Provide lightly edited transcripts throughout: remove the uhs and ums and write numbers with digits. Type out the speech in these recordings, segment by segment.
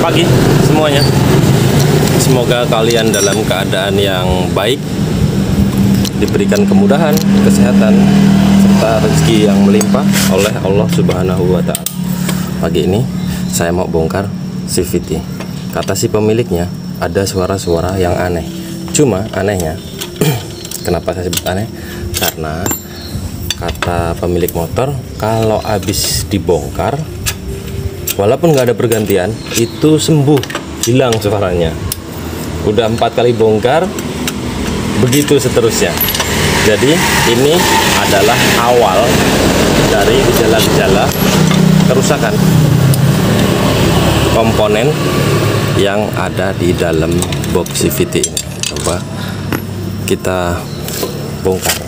pagi semuanya. Semoga kalian dalam keadaan yang baik, diberikan kemudahan, kesehatan, serta rezeki yang melimpah oleh Allah Subhanahu wa Ta'ala. Pagi ini saya mau bongkar CVT. Kata si pemiliknya ada suara-suara yang aneh. Cuma anehnya kenapa saya sebut aneh? Karena kata pemilik motor, kalau habis dibongkar, walaupun nggak ada pergantian, itu sembuh, hilang suaranya. Udah 4 kali bongkar, begitu seterusnya. Jadi ini adalah awal dari gejala-gejala kerusakan komponen yang ada di dalam box CVT ini. Coba kita bongkar.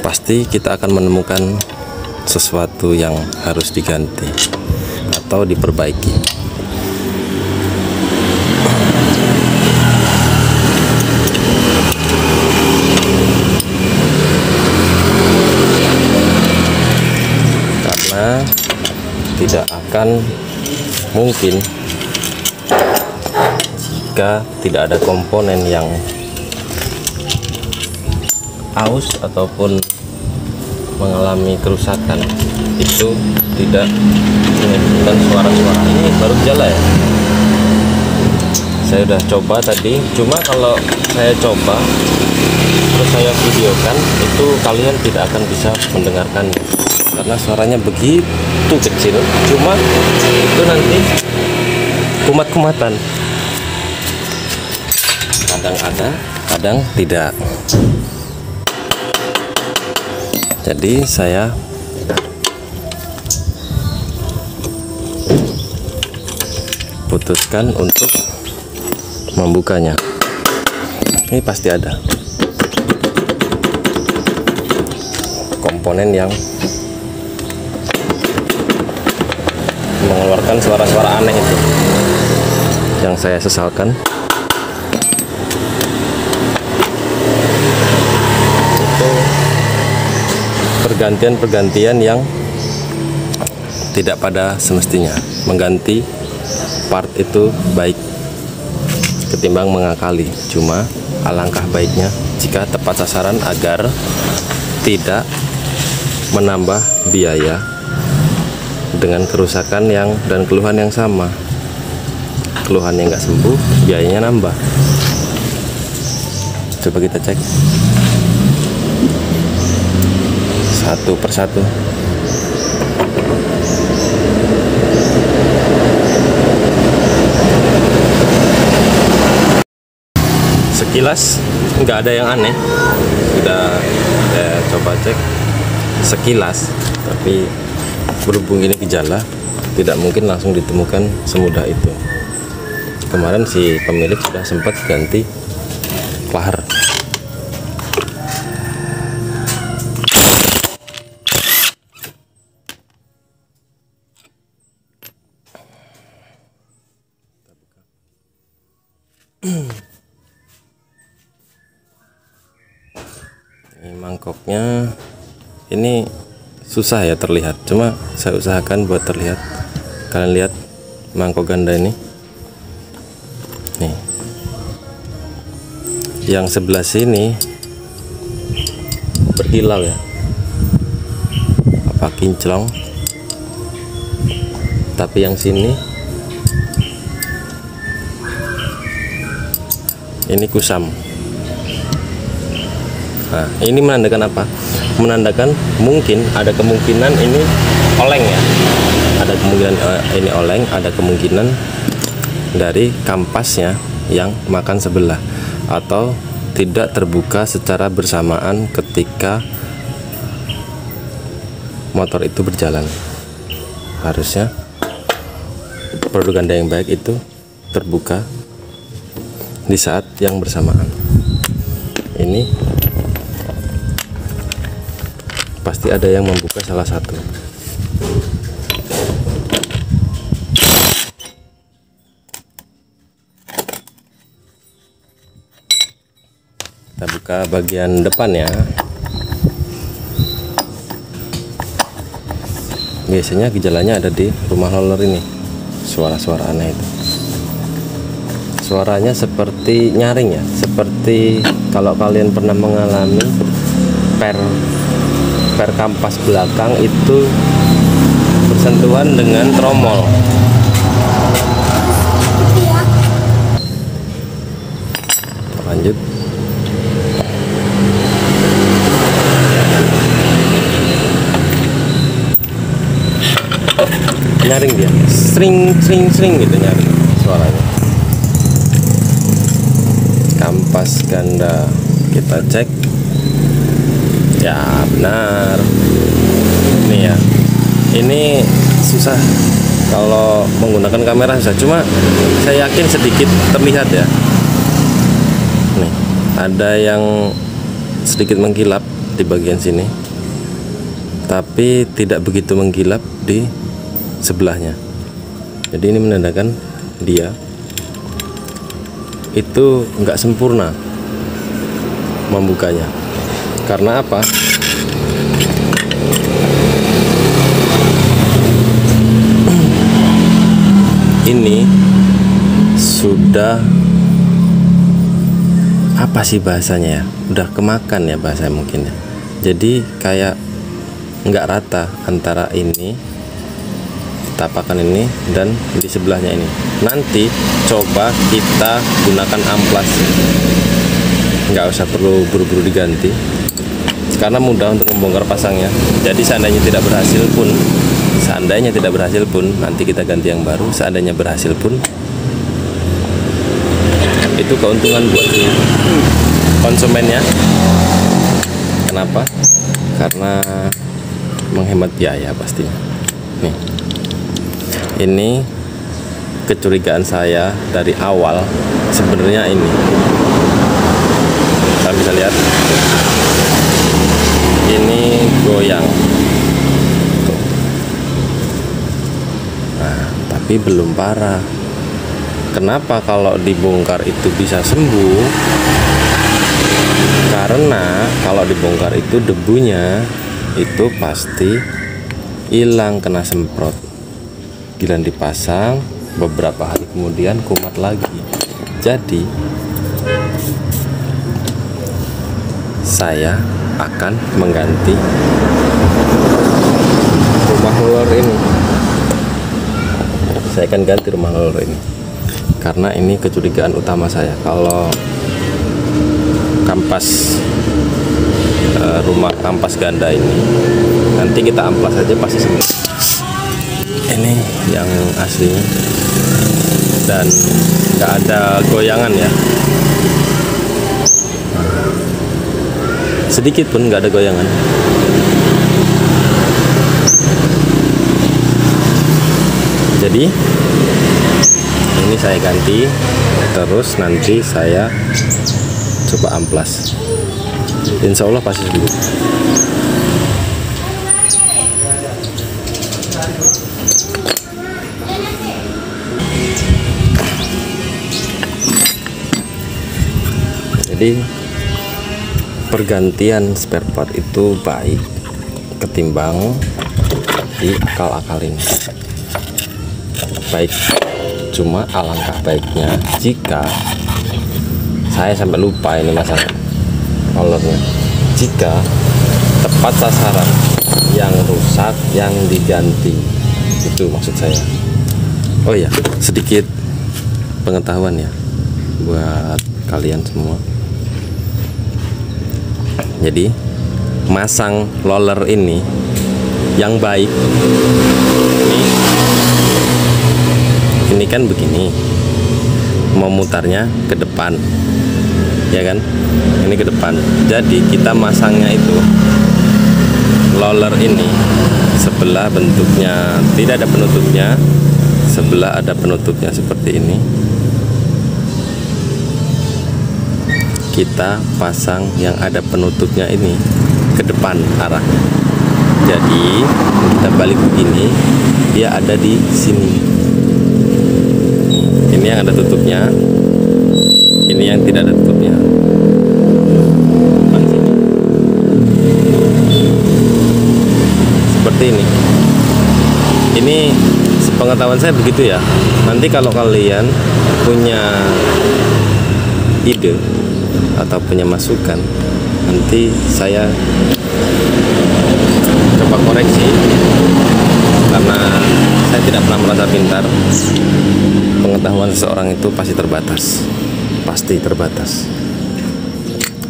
Pasti kita akan menemukan sesuatu yang harus diganti atau diperbaiki. Karena tidak akan mungkin jika tidak ada komponen yang aus ataupun mengalami kerusakan, itu tidak menimbulkan suara-suara. Ini baru gejala ya. Saya udah coba tadi, cuma kalau saya coba terus saya videokan, itu kalian tidak akan bisa mendengarkan karena suaranya begitu kecil. Cuma itu nanti kumat-kumatan, kadang ada, kadang tidak. Jadi saya putuskan untuk membukanya. Ini pasti ada komponen yang mengeluarkan suara-suara aneh itu, yang saya sesalkan. Itu pergantian-pergantian yang tidak pada semestinya. Mengganti part itu baik ketimbang mengakali. Cuma alangkah baiknya jika tepat sasaran agar tidak menambah biaya dengan kerusakan yang dan keluhan yang sama. Keluhan yang nggak sembuh, biayanya nambah. Coba kita cek satu persatu. Sekilas nggak ada yang aneh, sudah saya coba cek sekilas, tapi berhubung ini gejala, tidak mungkin langsung ditemukan semudah itu. Kemarin si pemilik sudah sempat ganti lahar. Ini mangkoknya, ini susah ya terlihat, cuma saya usahakan buat terlihat. Kalian lihat mangkok ganda ini nih, yang sebelah sini berkilau ya, apa kinclong, tapi yang sini ini kusam. Nah, ini menandakan apa? Menandakan mungkin ada kemungkinan ini oleng ya. Ada kemungkinan ini oleng, ada kemungkinan dari kampasnya yang makan sebelah atau tidak terbuka secara bersamaan ketika motor itu berjalan. Harusnya produk ganda yang baik itu terbuka di saat yang bersamaan. Ini pasti ada yang membuka salah satu. Kita buka bagian depan ya. biasanya gejalanya ada di rumah roller ini. Suara-suara aneh itu, suaranya seperti nyaring ya, seperti kalau kalian pernah mengalami per kampas belakang itu bersentuhan dengan tromol. Lanjut. Nyaring dia, sering gitu nyaring suaranya. Kampas ganda kita cek, ya benar. Ini ya, ini susah kalau menggunakan kamera, susah. Cuma saya yakin sedikit terlihat ya. Nih, ada yang sedikit mengkilap di bagian sini, tapi tidak begitu mengkilap di sebelahnya. Jadi ini menandakan dia itu nggak sempurna membukanya. Karena apa? Ini sudah apa sih bahasanya ya? Udah kemakan ya bahasa mungkin ya. Jadi kayak nggak rata antara ini, tapakan ini dan di sebelahnya ini. Nanti coba kita gunakan amplas, nggak usah perlu buru-buru diganti karena mudah untuk membongkar pasangnya. Jadi seandainya tidak berhasil pun nanti kita ganti yang baru. Seandainya berhasil pun itu keuntungan buat konsumennya. Kenapa? Karena menghemat biaya pastinya. Nih, ini kecurigaan saya dari awal sebenarnya ini. Kita bisa lihat ini goyang. Tuh. Nah, tapi belum parah. Kenapa kalau dibongkar itu bisa sembuh? Karena kalau dibongkar itu debunya itu pasti hilang kena semprot. Giliran dipasang beberapa hari kemudian kumat lagi. Jadi saya akan mengganti rumah roller ini. Saya akan ganti rumah roller ini karena ini kecurigaan utama saya. Kalau kampas rumah kampas ganda ini nanti kita amplas saja pasti sembuh. Ini yang aslinya dan nggak ada goyangan ya, sedikit pun nggak ada goyangan. Jadi ini saya ganti, terus nanti saya coba amplas, insya Allah pasti sembuh. Jadi pergantian spare part itu baik ketimbang diakal-akalin. Baik, cuma alangkah baiknya jika saya sampai lupa ini masalah rollernya, jika tepat sasaran, yang rusak yang diganti, itu maksud saya. Oh ya, sedikit pengetahuan ya buat kalian semua. Jadi masang roller ini yang baik ini kan begini, mau mutarnya ke depan ya kan, ini ke depan. Jadi kita masangnya itu roller ini sebelah bentuknya tidak ada penutupnya, sebelah ada penutupnya seperti ini. Kita pasang yang ada penutupnya ini ke depan arahnya. Jadi kita balik begini, dia ada di sini. Ini yang ada tutupnya, ini yang tidak ada tutupnya. Seperti ini. Ini sepengetahuan saya begitu ya. Nanti kalau kalian punya ide atau punya masukan, nanti saya coba koreksi, karena saya tidak pernah merasa pintar. Pengetahuan seseorang itu pasti terbatas,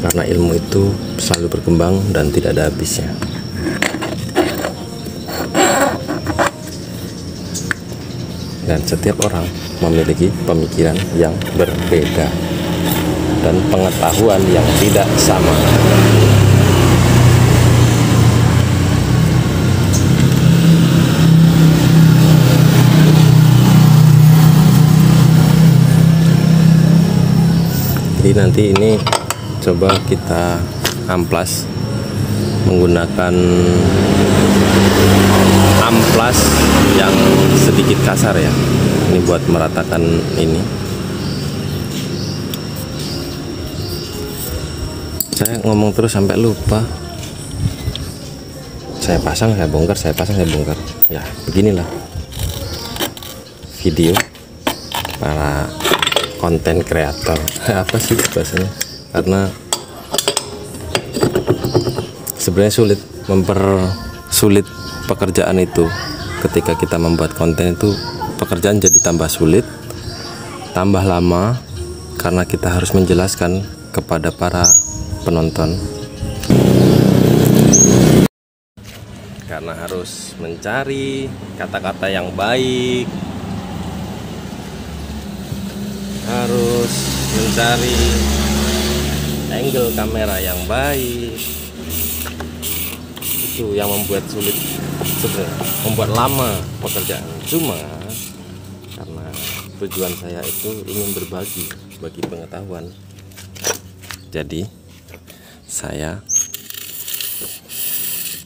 karena ilmu itu selalu berkembang dan tidak ada habisnya. Dan setiap orang memiliki pemikiran yang berbeda dan pengetahuan yang tidak sama. Jadi nanti ini coba kita amplas menggunakan amplas yang sedikit kasar ya. Ini buat meratakan ini. Saya ngomong terus sampai lupa. Saya pasang, saya bongkar, saya pasang, saya bongkar. Ya, beginilah video para konten kreator. Apa sih bahasanya? Karena sebenarnya mempersulit pekerjaan itu. Ketika kita membuat konten itu, pekerjaan jadi tambah sulit, tambah lama, karena kita harus menjelaskan kepada para penonton, karena harus mencari kata-kata yang baik, harus mencari angle kamera yang baik. Itu yang membuat sulit sebenarnya, membuat lama pekerjaan. Cuma karena tujuan saya itu ingin berbagi pengetahuan, jadi saya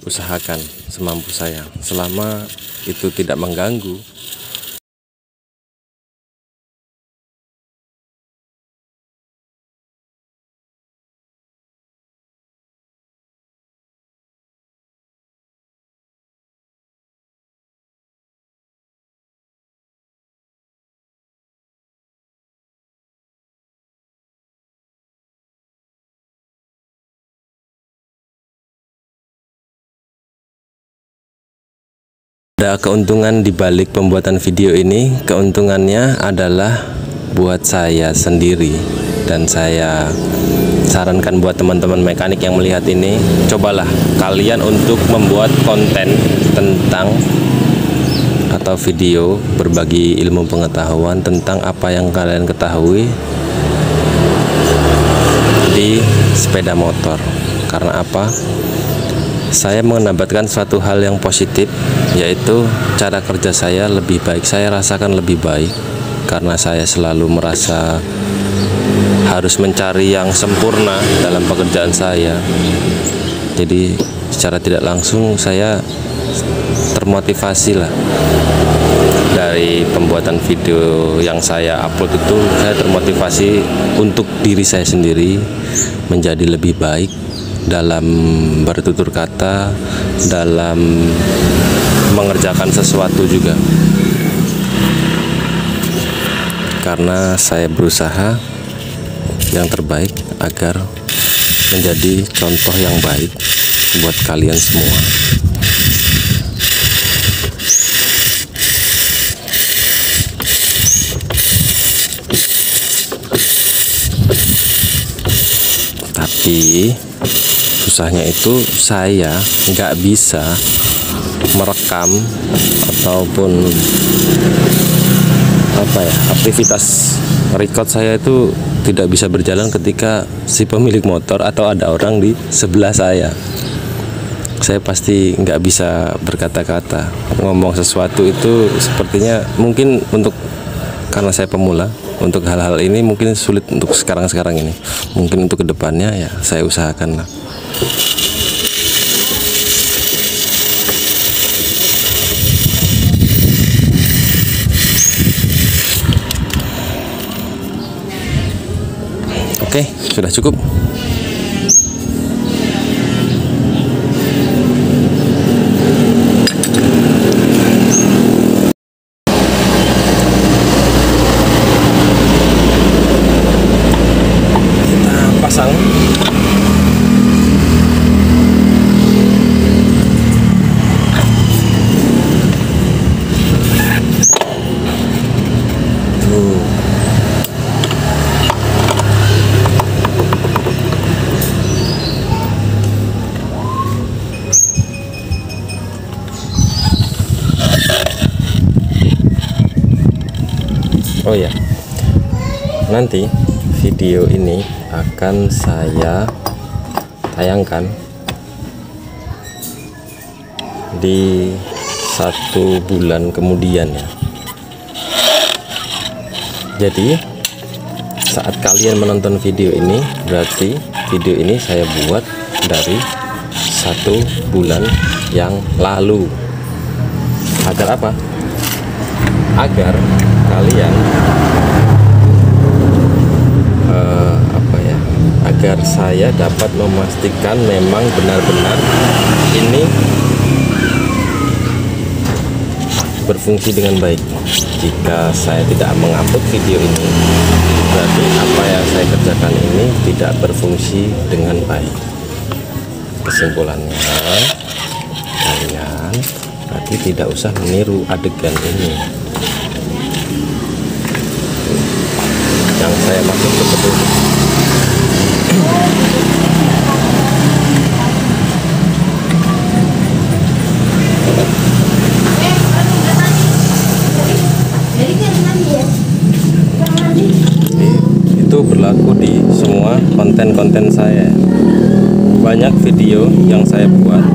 usahakan semampu saya, selama itu tidak mengganggu. Ada keuntungan di balik pembuatan video ini. Keuntungannya adalah buat saya sendiri, dan saya sarankan buat teman-teman mekanik yang melihat ini, cobalah kalian untuk membuat konten tentang atau video berbagi ilmu pengetahuan tentang apa yang kalian ketahui di sepeda motor. Karena apa? Saya menambahkan suatu hal yang positif, yaitu cara kerja saya lebih baik. Saya rasakan lebih baik karena saya selalu merasa harus mencari yang sempurna dalam pekerjaan saya. Jadi secara tidak langsung saya termotivasi lah. Dari pembuatan video yang saya upload itu, saya termotivasi untuk diri saya sendiri menjadi lebih baik dalam bertutur kata, dalam mengerjakan sesuatu juga. Karena saya berusaha yang terbaik agar menjadi contoh yang baik buat kalian semua. Tapi susahnya itu saya nggak bisa merekam ataupun aktivitas record saya itu tidak bisa berjalan ketika si pemilik motor atau ada orang di sebelah saya. Saya pasti nggak bisa berkata-kata, ngomong sesuatu itu sepertinya mungkin karena saya pemula, untuk hal-hal ini mungkin sulit untuk sekarang ini. Mungkin untuk kedepannya ya saya usahakan lah. Oke, sudah cukup. Oh ya, nanti video ini akan saya tayangkan di 1 bulan kemudian ya. Jadi saat kalian menonton video ini, berarti video ini saya buat dari 1 bulan yang lalu. Agar apa? Agar kalian agar saya dapat memastikan memang benar-benar ini berfungsi dengan baik. Jika saya tidak mengupload video ini, berarti apa yang saya kerjakan ini tidak berfungsi dengan baik. Kesimpulannya, kalian berarti tidak usah meniru adegan ini. Yang saya maksud seperti itu. Itu berlaku di semua konten-konten saya. Banyak video yang saya buat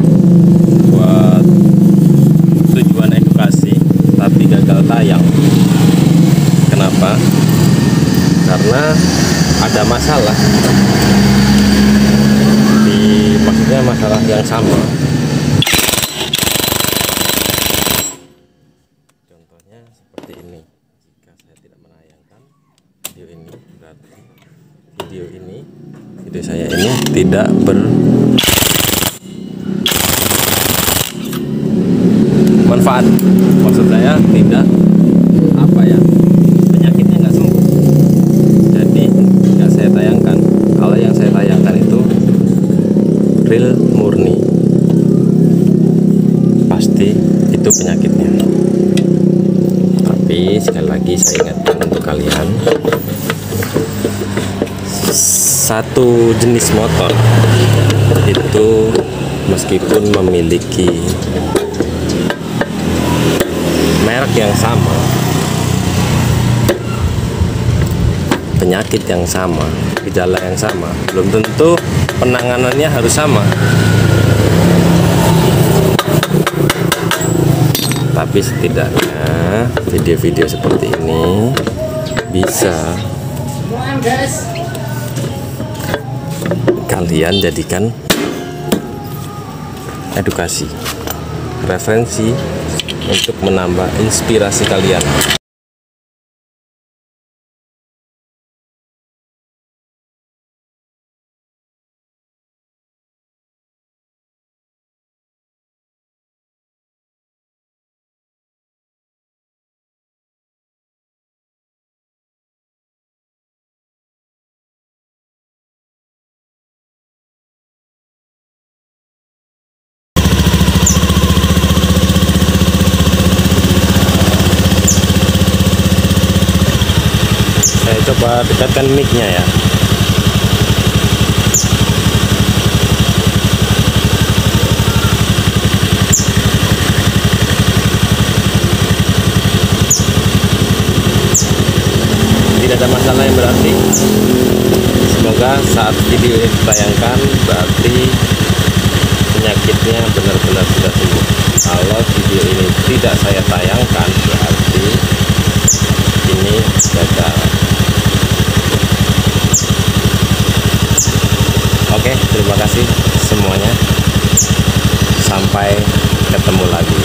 tujuan edukasi tapi gagal tayang. Kenapa? Karena ada masalah maksudnya masalah yang sama. Contohnya seperti ini. Jika saya tidak menayangkan video ini, berarti video saya ini tidak bermanfaat. Maksud saya tidak penyakitnya nggak sembuh. Jadi nggak saya tayangkan. Kalau yang saya tayangkan itu real murni, pasti itu penyakitnya. Tapi sekali lagi saya ingatkan untuk kalian, satu jenis motor itu meskipun memiliki merek yang sama, penyakit yang sama, gejala yang sama, belum tentu penanganannya harus sama. Tapi setidaknya video-video seperti ini bisa kalian jadikan edukasi, referensi untuk menambah inspirasi kalian. Saya coba dekatkan mic-nya ya. Tidak ada masalah yang berarti. Semoga saat video ini ditayangkan berarti penyakitnya benar-benar sudah sembuh. Kalau video ini tidak saya tayangkan berarti ini gagal. Oke, terima kasih semuanya. Sampai ketemu lagi.